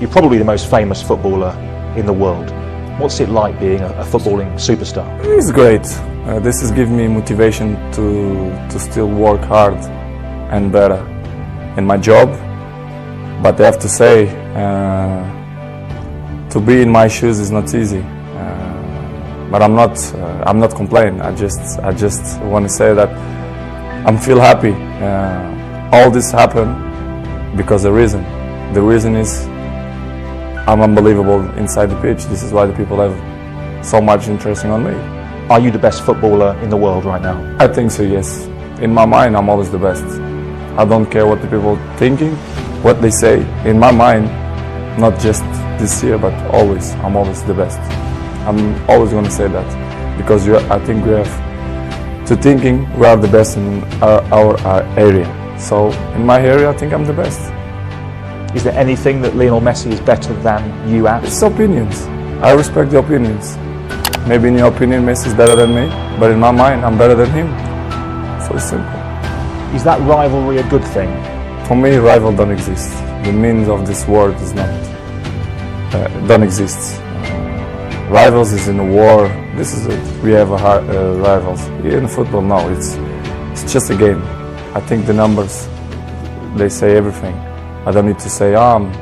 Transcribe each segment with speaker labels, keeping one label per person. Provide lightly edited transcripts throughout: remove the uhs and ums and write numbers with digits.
Speaker 1: You're probably the most famous footballer in the world. What's it like being a footballing superstar?
Speaker 2: It's great. This has given me motivation to still work hard and better in my job. But I have to say, to be in my shoes is not easy. But I'm not complaining. I just want to say that I'm feel happy. All this happened because of the reason. The reason is I'm unbelievable inside the pitch. This is why the people have so much interest on me.
Speaker 1: Are you the best footballer in the world right now?
Speaker 2: I think so, yes. In my mind, I'm always the best. I don't care what the people thinking, what they say. In my mind, not just this year, but always, I'm always the best. I'm always going to say that because I think we have to thinking we are the best in our area. So in my area, I think I'm the best.
Speaker 1: Is there anything that Lionel Messi is better than you at?
Speaker 2: It's opinions. I respect the opinions. Maybe in your opinion, Messi is better than me, but in my mind, I'm better than him. So it's simple.
Speaker 1: Is that rivalry a good thing?
Speaker 2: For me, rival don't exist. The meaning of this word is not, don't exist. Rivals is in a war. This is it. We have rivals. In football, no, it's just a game. I think the numbers, they say everything. I don't need to say, I'm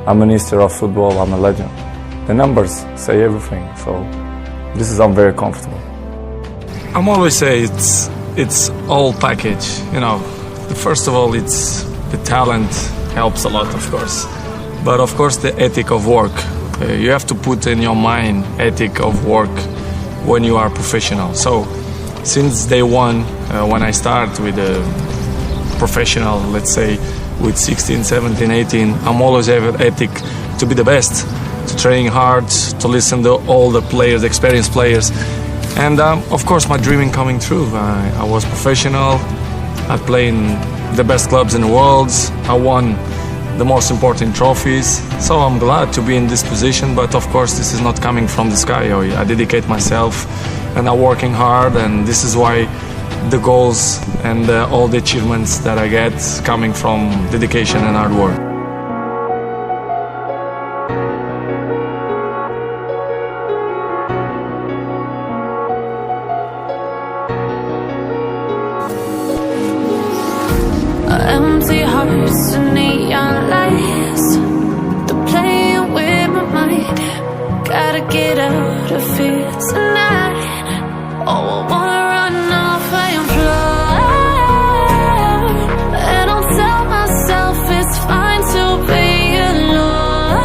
Speaker 2: a minister of football, I'm a legend. The numbers say everything, so I'm very comfortable.
Speaker 3: I'm always say it's all package, you know. First of all, it's the talent helps a lot, of course. But of course, the ethic of work. You have to put in your mind ethic of work when you are professional. So since day one, when I start with a professional, let's say, with 16, 17, 18, I'm always have ethic to be the best, to train hard, to listen to all the players, experienced players. And of course my dreaming coming true. I was professional, I played in the best clubs in the world, I won the most important trophies. So I'm glad to be in this position, but of course this is not coming from the sky. I dedicate myself and I'm working hard, and this is why the goals and all the achievements that I get coming from dedication and hard work.
Speaker 4: Empty hearts and neon lights, they're playing with my mind. Gotta get out of here tonight. Oh, I wanna run off and fly, and I'll tell myself it's fine to be alone,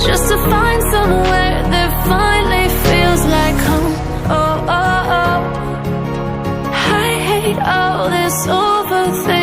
Speaker 4: just to find somewhere that finally feels like home. Oh, oh, oh. I hate all this overthinking.